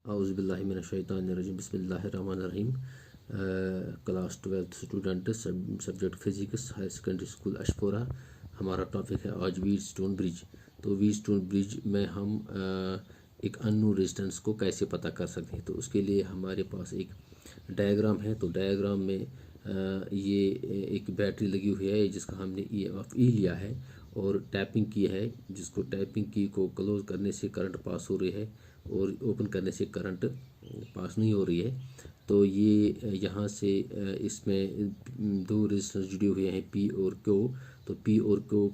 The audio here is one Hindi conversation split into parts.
औज़ुबिल्लाहिमिनश्शैतानिर्रजीम बिस्मिल्लाहिर्रहमानिर्रहीम। Class 12th student, subject physics, high secondary school Ashpora. हमारा टॉपिक है आज व्हीटस्टोन ब्रिज। तो व्हीटस्टोन ब्रिज में हम एक अननोन रेजिस्टेंस को कैसे पता कर सकते हैं। तो उसके लिए हमारे पास एक डायग्राम है। तो डायग्राम में ये एक बैटरी लगी हुई है जिसका हमने ई लिया है और टैपिंग की है, जिसको टैपिंग की को क्लोज करने से करंट पास हो रही है और ओपन करने से करंट पास नहीं हो रही है। तो ये यहाँ से इसमें दो रेजिस्टेंस जुड़े हुए हैं, पी और क्यू। तो पी और क्यू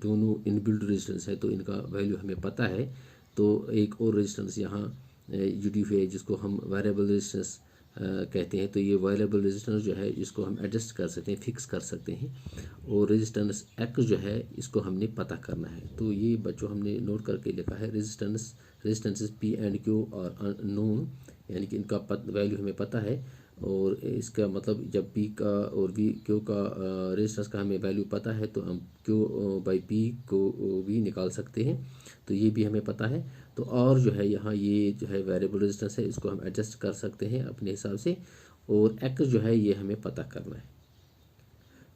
दोनों इनबिल्ट रेजिस्टेंस है, तो इनका वैल्यू हमें पता है। तो एक और रेजिस्टेंस यहाँ जुड़ी हुई है जिसको हम वेरिएबल रेजिस्टेंस कहते हैं। तो ये वेरिएबल रेजिस्टेंस जो है इसको हम एडजस्ट कर सकते हैं, फिक्स कर सकते हैं। और रेजिस्टेंस एक्स जो है इसको हमने पता करना है। तो ये बच्चों हमने नोट करके लिखा है, रेजिस्टेंसेस पी एंड क्यू और नोन, यानी कि इनका वैल्यू हमें पता है। और इसका मतलब जब पी का और वी क्यू का रेजिस्टेंस का हमें वैल्यू पता है तो हम क्यू बाई पी को भी निकाल सकते हैं। तो ये भी हमें पता है। तो और जो है यहाँ ये जो है वेरिएबल रेजिस्टेंस है, इसको हम एडजस्ट कर सकते हैं अपने हिसाब से। और एक्स जो है ये हमें पता करना है।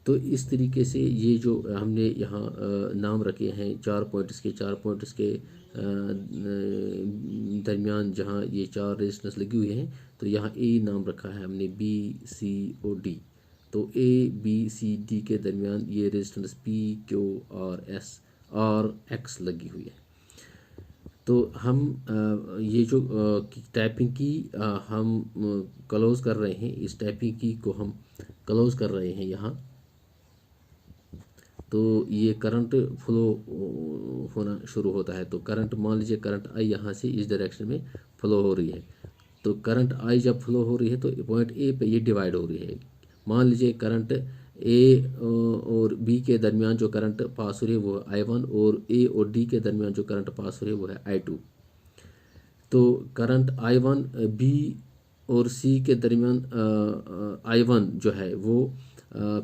तो इस तरीके से ये जो हमने यहाँ नाम रखे हैं, 4 पॉइंट इसके दरमियान जहाँ ये 4 रेजिस्टेंस लगी हुई हैं। तो यहाँ ए नाम रखा है हमने, बी सी और डी। तो ए बी सी डी के दरमियान ये रेजिस्टेंस पी क्यू और एस और एक्स लगी हुई है। तो हम ये जो टाइपिंग की हम क्लोज कर रहे हैं, इस टाइपिंग की को हम क्लोज कर रहे हैं यहाँ। तो ये करंट फ्लो होना शुरू होता है। तो करंट, मान लीजिए करंट आई यहाँ से इस डायरेक्शन में फ्लो हो रही है। तो करंट आई जब फ्लो हो रही है तो पॉइंट ए पे ये डिवाइड हो रही है। मान लीजिए करंट ए और बी के दरमियान जो करंट पास हो रही है वो है I1, और ए और डी के दरमियान जो करंट पास हो रही है वो है I2। तो करंट I1 बी और सी के दरमियान I1 जो है वो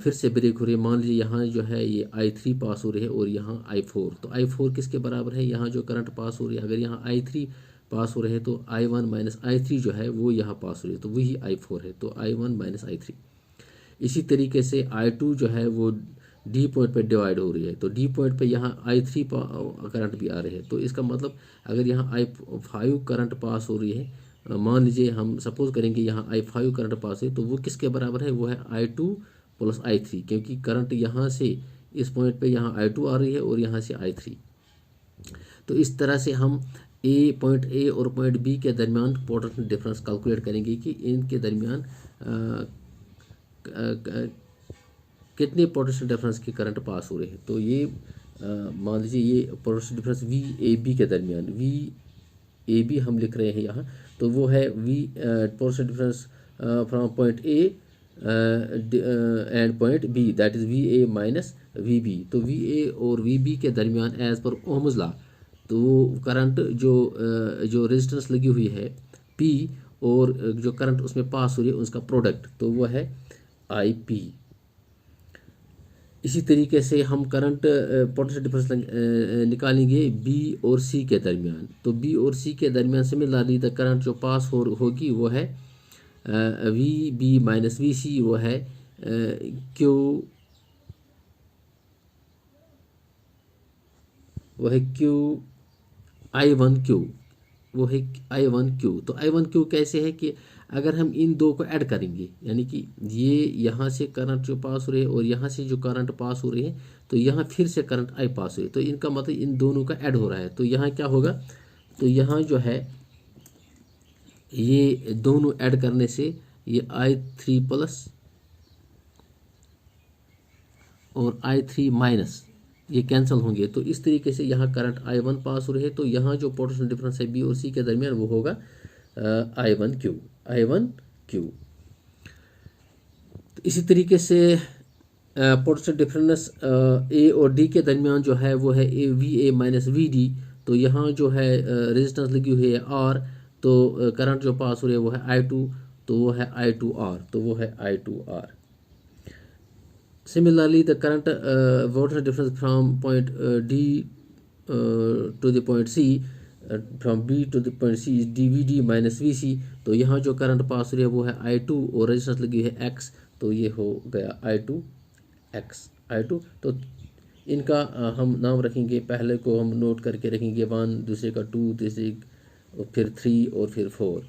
फिर से ब्रेक हो रही है। मान लीजिए यहाँ जो है ये I3 पास हो रही है और यहाँ I4। तो I4 किसके बराबर है, यहाँ जो करंट पास हो रही है, अगर यहाँ I3 पास हो रहे हैं तो I1 माइनस I3 जो है वो यहाँ पास हो रही है, तो वही I4 है। तो I1 माइनस I3। इसी तरीके से I2 जो है वो डी पॉइंट पे डिवाइड हो रही है। तो डी पॉइंट पे यहाँ I3 करंट भी आ रही है। तो इसका मतलब अगर यहाँ I5 करंट पास हो रही है, मान लीजिए हम सपोज करेंगे यहाँ I5 करंट पास है, तो वो किसके बराबर है, वो है I2 प्लस I3, क्योंकि करंट यहाँ से इस पॉइंट पे यहाँ I2 आ रही है और यहाँ से I3। तो इस तरह से हम पॉइंट ए और पॉइंट बी के दरमियान पोटेंशियल डिफरेंस कैलकुलेट करेंगे कि इनके दरमियान कितने पोटेंशियल डिफरेंस की करंट पास हो रहे हैं। तो ये मान लीजिए ये potential difference V A B के दरमियान, वी ए बी हम लिख रहे हैं यहाँ। तो वो है V potential difference from point A and point B, that is V A minus V B. तो वी ए और वी बी के दरमियान एज पर ओहम्स लॉ, तो करंट जो रेजिस्टेंस लगी हुई है पी और जो करंट उसमें पास हो रही है उसका प्रोडक्ट, तो वो है आई पी। इसी तरीके से हम करंट पोटेंशियल डिफरेंस निकालेंगे बी और सी के दरमियान। तो बी और सी के दरमियान सिमिलरली द करंट जो पास होगी वो है वी बी माइनस वी सी, वो है क्यू, वो है क्यू I1 क्यू, वो है I1 क्यू। तो I1 क्यू कैसे है कि अगर हम इन दो को ऐड करेंगे, यानी कि ये यहाँ से करंट जो पास हो रही है और यहाँ से जो करंट पास हो रही है, तो यहाँ फिर से करंट I पास हो रही है, तो इनका मतलब इन दोनों का ऐड हो रहा है। तो यहाँ क्या होगा, तो यहाँ जो है ये दोनों ऐड करने से ये I3 प्लस और I3 माइनस ये कैंसिल होंगे। तो इस तरीके से यहाँ करंट I1 पास हो रही है। तो यहाँ जो पोटेंशियल डिफरेंस है बी और सी के दरमियान वो होगा I1 क्यू। तो इसी तरीके से पोटेंशियल डिफरेंस ए और डी के दरमियान जो है वो है V A minus V D. तो यहाँ जो है रेजिस्टेंस लगी हुई है आर, तो करंट जो पास हो रही है वो है I2, तो वो है I2R, तो वो है I2R। Similarly, the current water difference from point D to the point C, from B to the point C is D V D minus V C. तो यहाँ जो करंट पास हो रही है वो है I2 और रेजिस्टेंस लगी है X, तो ये हो गया I2 X I2। तो इनका हम नाम रखेंगे, पहले को हम नोट करके रखेंगे 1, दूसरे का 2, तीसरे फिर 3 और फिर 4।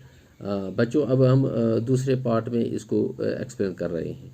बच्चों अब हम दूसरे पार्ट में इसको एक्सप्लेन कर रहे हैं।